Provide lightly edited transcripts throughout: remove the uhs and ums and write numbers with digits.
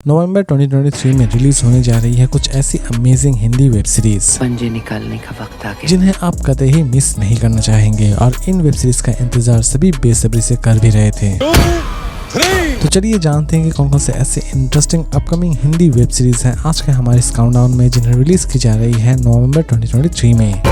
नवंबर 2023 में रिलीज होने जा रही है कुछ ऐसी अमेजिंग हिंदी वेब सीरीज पंजे निकालने का वक्त आ गया, जिन्हें आप कतई ही मिस नहीं करना चाहेंगे और इन वेब सीरीज का इंतजार सभी बेसब्री से कर भी रहे थे। तो चलिए जानते हैं कि कौन कौन से ऐसे interesting upcoming Hindi web series हैं आज के हमारे इस काउंटडाउन में, जिन्हें रिलीज की जा रही है नवंबर 2023 में।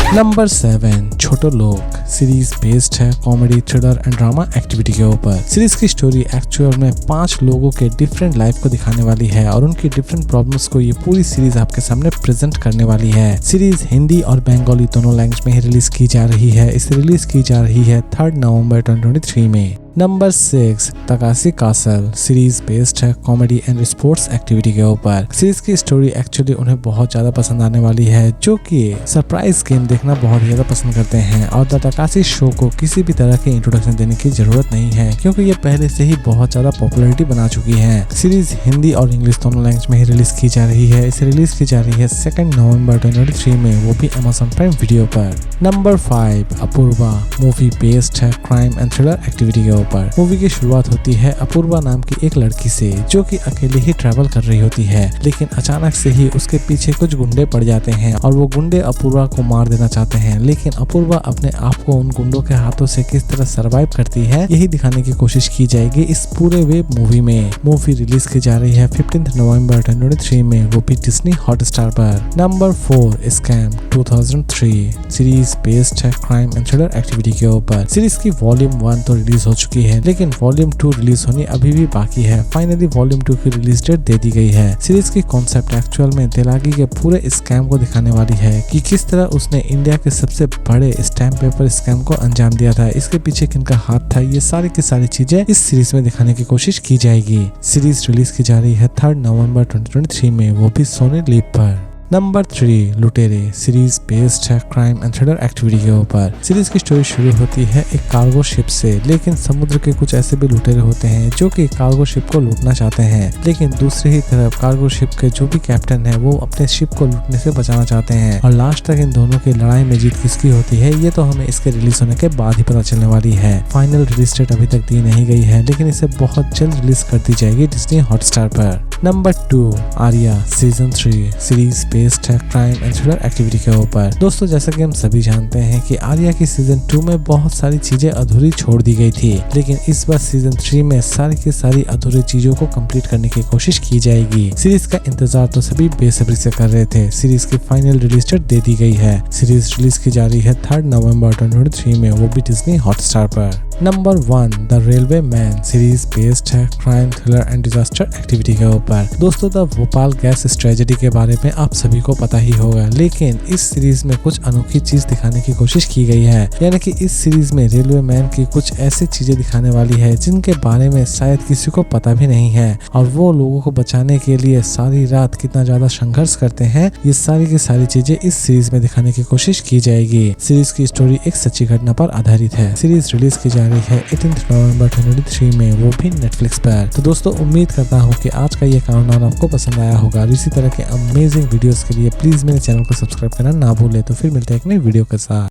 नंबर 7 छोटे लोग सीरीज बेस्ड है comedy, thriller and drama activity के ऊपर। सीरीज की स्टोरी एक्चुअल में 5 लोगों के डिफरेंट लाइफ को दिखाने वाली है और उनकी डिफरेंट प्रॉब्लम्स को ये पूरी सीरीज आपके सामने प्रेजेंट करने वाली है। सीरीज हिंदी और बंगाली दोनों लैंग्वेज में ही रिलीज की जा रही है। इसे रिलीज की जा रही है 3 नवंबर 2023 में। Number 6 Takeshi castle series based है कॉमेडी एंड स्पोर्ट्स एक्टिविटी के ऊपर। सीरीज की स्टोरी एक्चुअली उन्हें बहुत ज्यादा पसंद आने वाली है, जो कि सरप्राइज गेम देखना बहुत ज्यादा पसंद करते हैं और द तकाशी शो को किसी भी तरह के इंट्रोडक्शन देने की जरूरत नहीं है, क्योंकि ये पहले से ही बहुत ज्यादा पॉपुलैरिटी बना चुकी है। सीरीज हिंदी और इंग्लिश दोनों लैंग्वेज में ही रिलीज की जा रही है। इसे रिलीज की जा रही है 2 नवंबर 2023 में, वो भी अमेज़न प्राइम वीडियो पर। नंबर 5 अपूर्वा मूवी बेस्ड है क्राइम एंड थ्रिलर एक्टिविटी के ऊपर। मूवी की शुरुआत होती है अपूर्वा नाम की एक लड़की से, जो कि अकेले ही ट्रैवल कर रही होती है, लेकिन अचानक से ही उसके पीछे कुछ गुंडे पड़ जाते हैं और वो गुंडे अपूर्वा को मार देना चाहते हैं। लेकिन अपूर्वा अपने आप को उन गुंडों के हाथों से किस तरह सरवाइव करती है, यही दिखाने की कोशिश की जाएगी इस पूरे वेब मूवी में। मूवी रिलीज की जा रही है 15 नवंबर 2023 में, वो भी डिज्नी हॉटस्टार पर। नंबर 4 स्कैम 2003 सीरीज बेस्ड है क्राइम एंड थ्रिलर एक्टिविटी के ऊपर। सीरीज की वॉल्यूम 1 तो रिलीज हो चुकी है, लेकिन वॉल्यूम 2 रिलीज होनी अभी भी बाकी है। फाइनली वॉल्यूम 2 की रिलीज डेट दे दी गई है। सीरीज की कॉन्सेप्ट एक्चुअल में दिलागी के पूरे स्कैम को दिखाने वाली है कि किस तरह उसने इंडिया के सबसे बड़े स्टैम्प पेपर स्कैम को अंजाम दिया था, इसके पीछे किनका हाथ था, ये सारी की सारी चीजें इस सीरीज में दिखाने की कोशिश की जाएगी। सीरीज रिलीज की जा रही है 3 नवंबर 2023 में, वो भी सोनी लिव पर। नंबर 3 लुटेरे सीरीज बेस्ड है क्राइम एंड थ्रिलर एक्टिविटी के ऊपर। सीरीज की स्टोरी शुरू होती है एक कार्गो शिप से, लेकिन समुद्र के कुछ ऐसे भी लुटेरे होते हैं जो कि कार्गो शिप को लूटना चाहते हैं, लेकिन दूसरी ही तरफ कार्गो शिप के जो भी कैप्टन है वो अपने शिप को लूटने से बचाना चाहते हैं। और लास्ट तक इन दोनों की लड़ाई में जीत किसकी होती है, ये तो हमें इसके रिलीज होने के बाद ही पता चलने वाली है। फाइनल रिलीज डेट अभी तक दी नहीं गई है, लेकिन इसे बहुत जल्द रिलीज कर दी जाएगी डिज्नी हॉटस्टार पर। Number 2 Arya season 3 series based है क्राइम एंड थ्रिलर एक्टिविटी के ऊपर। दोस्तों जैसा कि हम सभी जानते हैं कि आर्या की सीजन 2 में बहुत सारी चीजें अधूरी छोड़ दी गई थी, लेकिन इस बार सीजन 3 में सारी की सारी अधूरी चीजों को कंप्लीट करने की कोशिश की जाएगी। सीरीज का इंतजार तो सभी बेसब्री से कर रहे थे। सीरीज की फाइनल रिलीज डेट दे दी गई है। सीरीज रिलीज की जा रही है 3 नवंबर 2023 में, वो भी डिज्नी हॉटस्टार पर। Number 1 the railway men series based है crime thriller and disaster activity के ऊपर। दोस्तों द भोपाल गैस ट्रेजेडी के बारे में आप सभी को पता ही होगा, लेकिन इस सीरीज में कुछ अनोखी चीज दिखाने की कोशिश की गई है। यानी कि इस सीरीज में रेलवे मैन की कुछ ऐसी चीजें दिखाने वाली है जिनके बारे में शायद किसी को पता भी नहीं है, और वो लोगों को बचाने के लिए सारी रात कितना ज्यादा संघर्ष करते हैं, ये सारी की सारी चीजें इस सीरीज में दिखाने की कोशिश की जाएगी। सीरीज की स्टोरी एक सच्ची घटना पर आधारित है। सीरीज रिलीज की जा रही है 18 नवंबर 2023 में, वो भी नेटफ्लिक्स पर। तो दोस्तों उम्मीद करता हूँ कि आज का ये काउंटडाउन आपको पसंद आया होगा। इसी तरह के अमेजिंग वीडियोस के लिए प्लीज मेरे चैनल को सब्सक्राइब करना ना भूले। तो फिर मिलते हैं एक नई वीडियो के साथ।